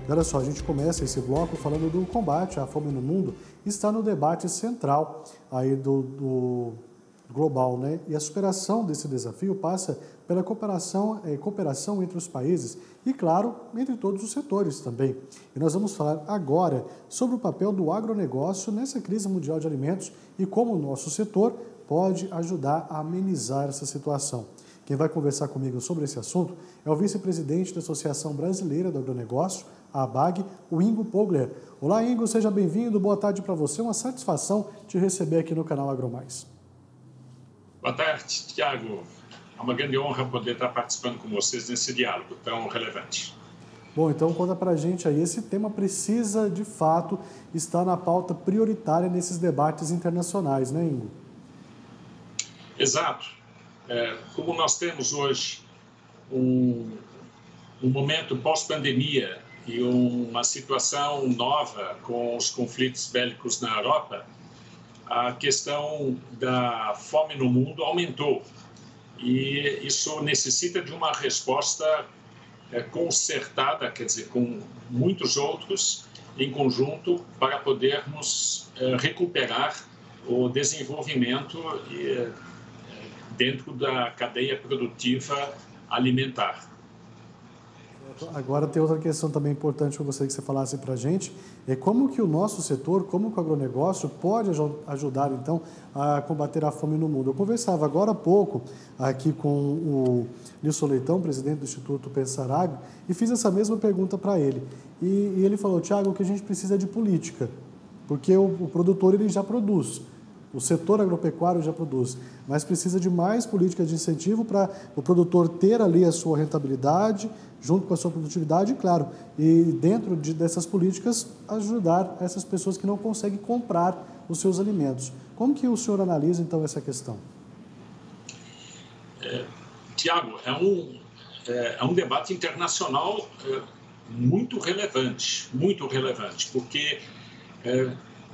E olha só, a gente começa esse bloco falando do combate à fome no mundo, está no debate central aí do global, né? E a superação desse desafio passa pela cooperação entre os países e, claro, entre todos os setores também. E nós vamos falar agora sobre o papel do agronegócio nessa crise mundial de alimentos e como o nosso setor pode ajudar a amenizar essa situação. Quem vai conversar comigo sobre esse assunto é o vice-presidente da Associação Brasileira do Agronegócio, a ABAG, o Ingo Pogler. Olá, Ingo, seja bem-vindo, boa tarde para você, uma satisfação te receber aqui no canal AgroMais. Boa tarde, Tiago. É uma grande honra poder estar participando com vocês nesse diálogo tão relevante. Bom, então conta pra gente aí, esse tema precisa, de fato, estar na pauta prioritária nesses debates internacionais, né, Ingo? Exato. Como nós temos hoje um momento pós-pandemia e uma situação nova com os conflitos bélicos na Europa, a questão da fome no mundo aumentou e isso necessita de uma resposta concertada, quer dizer, com muitos outros em conjunto para podermos recuperar o desenvolvimento dentro da cadeia produtiva alimentar. Agora tem outra questão também importante que eu gostaria que você falasse para a gente, é como que o nosso setor, como que o agronegócio pode ajudar então a combater a fome no mundo. Eu conversava agora há pouco aqui com o Nilson Leitão, presidente do Instituto Pensar Agro, e fiz essa mesma pergunta para ele. E ele falou, Tiago, o que a gente precisa é de política, porque o produtor ele já produz. O setor agropecuário já produz, mas precisa de mais políticas de incentivo para o produtor ter ali a sua rentabilidade, junto com a sua produtividade, claro, e dentro dessas políticas ajudar essas pessoas que não conseguem comprar os seus alimentos. Como que o senhor analisa, então, essa questão? Tiago, é um debate internacional muito relevante, porque...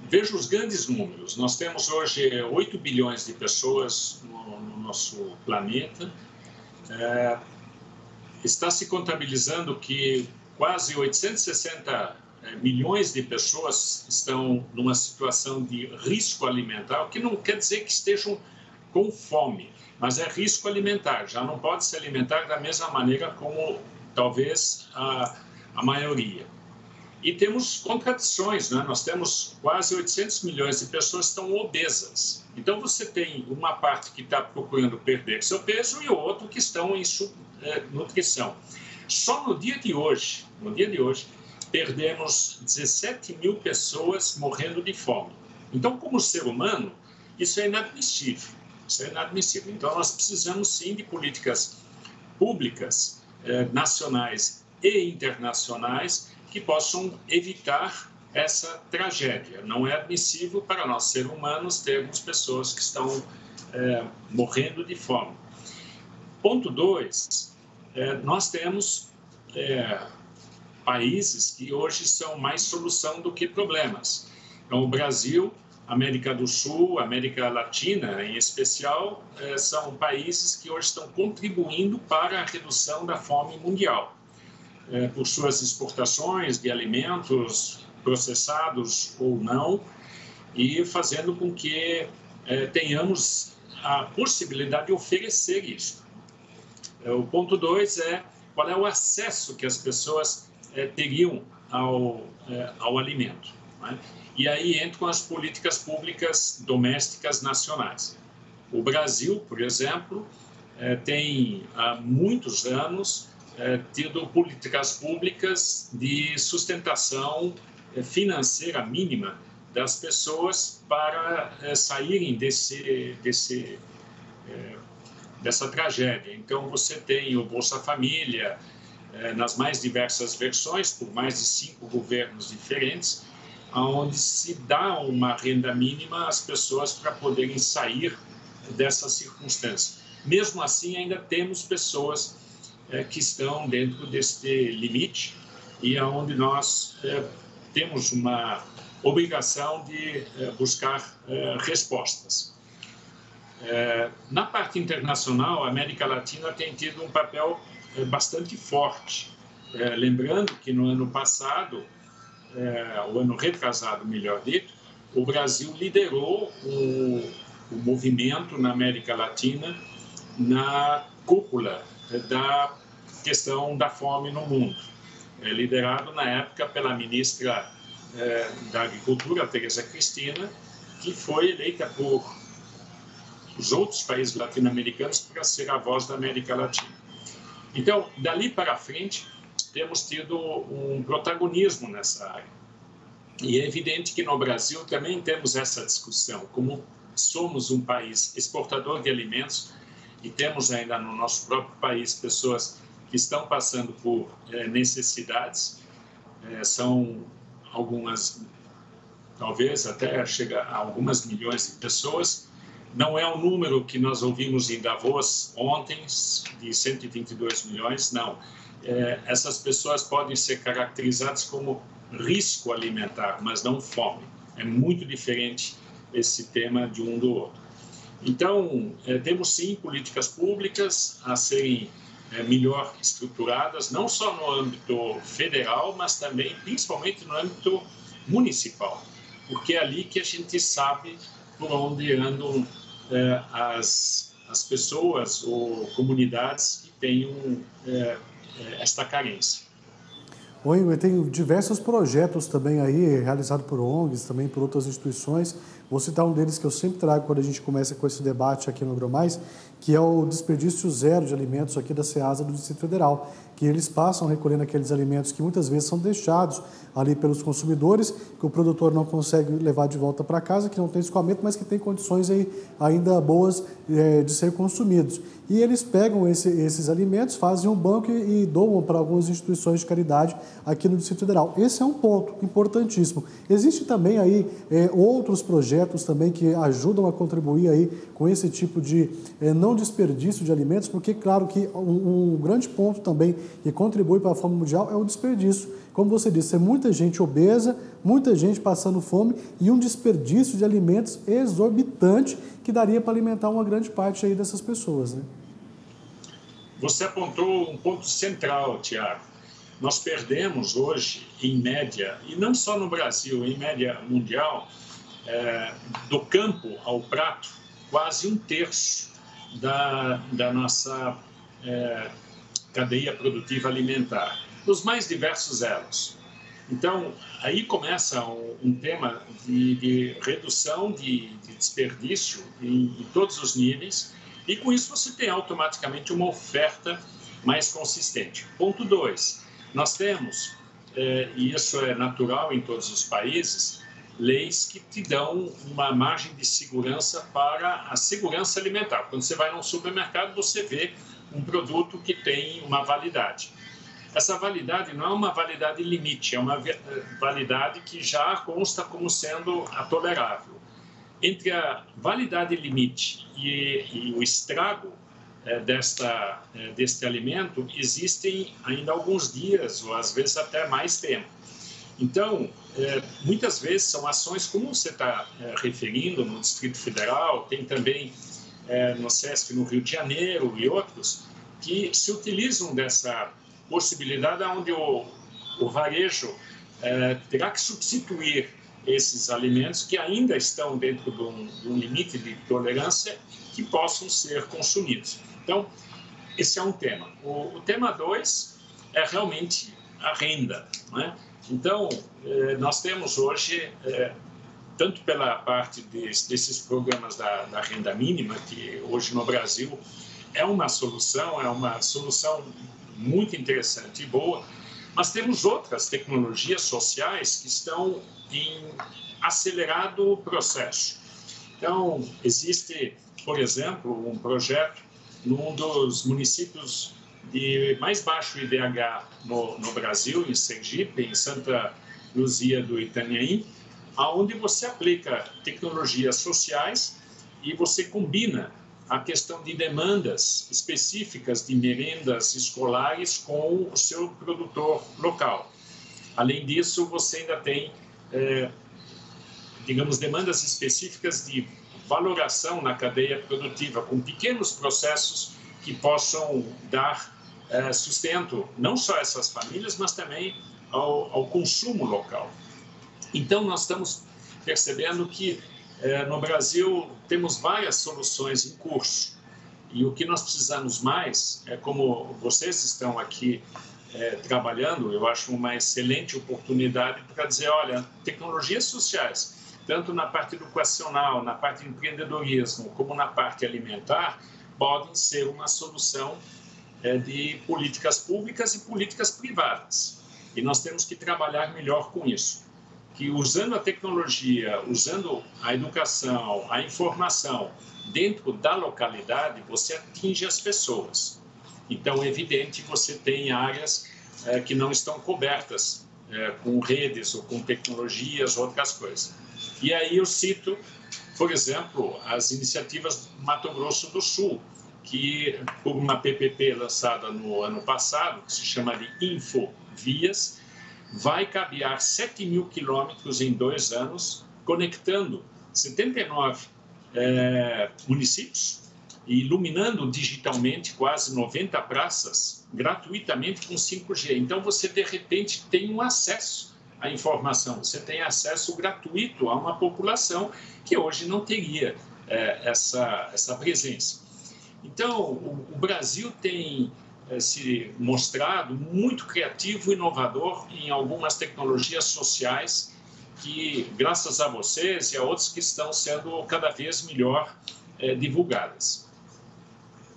veja os grandes números. Nós temos hoje 8 bilhões de pessoas no nosso planeta. Está se contabilizando que quase 860 milhões de pessoas estão numa situação de risco alimentar, o que não quer dizer que estejam com fome, mas é risco alimentar. Já não pode se alimentar da mesma maneira como talvez a maioria. E temos contradições, né? Nós temos quase 800 milhões de pessoas que estão obesas. Então, você tem uma parte que está procurando perder seu peso e outro que estão em subnutrição. Só no dia de hoje, perdemos 17 mil pessoas morrendo de fome. Então, como ser humano, isso é inadmissível. Então, nós precisamos, sim, de políticas públicas, nacionais e internacionais, que possam evitar essa tragédia. Não é admissível para nós, seres humanos, termos pessoas que estão morrendo de fome. Ponto 2, nós temos países que hoje são mais solução do que problemas. Então, o Brasil, América do Sul, América Latina, em especial, são países que hoje estão contribuindo para a redução da fome mundial. Por suas exportações de alimentos processados ou não, e fazendo com que tenhamos a possibilidade de oferecer isso. O ponto 2 é qual é o acesso que as pessoas teriam ao alimento, né? E aí entram as políticas públicas domésticas nacionais. O Brasil, por exemplo, tem há muitos anos tido políticas públicas de sustentação financeira mínima das pessoas para saírem dessa tragédia. Então, você tem o Bolsa Família nas mais diversas versões, por mais de 5 governos diferentes, onde se dá uma renda mínima às pessoas para poderem sair dessa circunstância. Mesmo assim, ainda temos pessoas que estão dentro deste limite e onde nós temos uma obrigação de buscar respostas. Na parte internacional, a América Latina tem tido um papel bastante forte lembrando que no ano passado, o ano retrasado, melhor dito, o Brasil liderou o movimento na América Latina na cúpula da questão da fome no mundo, liderado na época pela ministra da Agricultura, Tereza Cristina, que foi eleita por os outros países latino-americanos para ser a voz da América Latina. Então, dali para frente, temos tido um protagonismo nessa área. E é evidente que no Brasil também temos essa discussão, como somos um país exportador de alimentos e temos ainda no nosso próprio país pessoas que estão passando por necessidades, são algumas, talvez até chega a algumas milhões de pessoas. Não é o número que nós ouvimos em Davos ontem, de 122 milhões, não. Essas pessoas podem ser caracterizadas como risco alimentar, mas não fome. É muito diferente esse tema de um do outro. Então, temos sim políticas públicas a serem melhor estruturadas, não só no âmbito federal, mas também, principalmente, no âmbito municipal, porque é ali que a gente sabe por onde andam as pessoas ou comunidades que tenham esta carência. Oi, tem diversos projetos também aí, realizados por ONGs, também por outras instituições. Vou citar um deles que eu sempre trago quando a gente começa com esse debate aqui no AgroMais, que é o desperdício zero de alimentos aqui da Ceasa do Distrito Federal, que eles passam recolhendo aqueles alimentos que muitas vezes são deixados ali pelos consumidores, que o produtor não consegue levar de volta para casa, que não tem escoamento, mas que tem condições aí ainda boas de ser consumidos. E eles pegam esses alimentos, fazem um banco e doam para algumas instituições de caridade aqui no Distrito Federal. Esse é um ponto importantíssimo. Existem também aí outros projetos também que ajudam a contribuir aí com esse tipo de não desperdício de alimentos, porque claro que um grande ponto também que contribui para a fome mundial é o desperdício. Como você disse, é muita gente obesa, muita gente passando fome e um desperdício de alimentos exorbitante que daria para alimentar uma grande parte aí dessas pessoas, né? Você apontou um ponto central, Tiago. Nós perdemos hoje, em média, e não só no Brasil, em média mundial, do campo ao prato, quase 1/3 da nossa cadeia produtiva alimentar, nos mais diversos elos. Então, aí começa um tema de redução de desperdício em todos os níveis, e com isso você tem automaticamente uma oferta mais consistente. Ponto 2, nós temos, e isso é natural em todos os países, leis que te dão uma margem de segurança para a segurança alimentar. Quando você vai num supermercado, você vê um produto que tem uma validade. Essa validade não é uma validade limite, é uma validade que já consta como sendo a tolerável. Entre a validade limite e o estrago deste alimento, existem ainda alguns dias, ou às vezes até mais tempo. Então, muitas vezes são ações, como você está referindo, no Distrito Federal, tem também no SESC, no Rio de Janeiro e outros, que se utilizam dessa possibilidade onde o varejo terá que substituir esses alimentos que ainda estão dentro de um limite de tolerância que possam ser consumidos. Então, esse é um tema. O tema 2 é realmente a renda, não é? Então, nós temos hoje, tanto pela parte desses programas da renda mínima, que hoje no Brasil é uma solução muito interessante e boa, mas temos outras tecnologias sociais que estão em acelerado processo. Então, existe, por exemplo, um projeto num dos municípios de mais baixo IDH no Brasil, em Sergipe, em Santa Luzia do Itanhaém, onde você aplica tecnologias sociais e você combina a questão de demandas específicas de merendas escolares com o seu produtor local. Além disso, você ainda tem, digamos, demandas específicas de valoração na cadeia produtiva, com pequenos processos que possam dar sustento não só essas famílias, mas também ao consumo local. Então, nós estamos percebendo que no Brasil temos várias soluções em curso. E o que nós precisamos mais é, como vocês estão aqui trabalhando, eu acho uma excelente oportunidade para dizer, olha, tecnologias sociais, tanto na parte educacional, na parte de empreendedorismo, como na parte alimentar, podem ser uma solução de políticas públicas e políticas privadas. E nós temos que trabalhar melhor com isso. Que usando a tecnologia, usando a educação, a informação dentro da localidade, você atinge as pessoas. Então, é evidente que você tem áreas que não estão cobertas com redes ou com tecnologias ou outras coisas. E aí eu cito, por exemplo, as iniciativas do Mato Grosso do Sul, que por uma PPP lançada no ano passado, que se chama de Infovias, vai cabear 7.000 quilômetros em 2 anos, conectando 79 municípios e iluminando digitalmente quase 90 praças gratuitamente com 5G. Então, você, de repente, tem um acesso à informação, você tem acesso gratuito a uma população que hoje não teria essa presença. Então, o Brasil tem se mostrado muito criativo e inovador em algumas tecnologias sociais que, graças a vocês e a outros que estão sendo cada vez melhor divulgadas.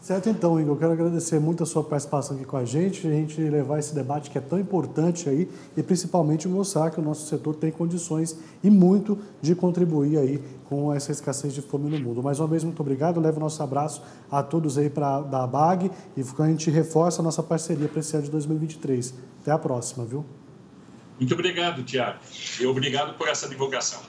Certo, então, Igor, eu quero agradecer muito a sua participação aqui com a gente levar esse debate que é tão importante aí e principalmente mostrar que o nosso setor tem condições e muito de contribuir aí com essa escassez de fome no mundo. Mais uma vez, muito obrigado, levo o nosso abraço a todos aí da ABAG e a gente reforça a nossa parceria para esse ano de 2023. Até a próxima, viu? Muito obrigado, Tiago, e obrigado por essa divulgação.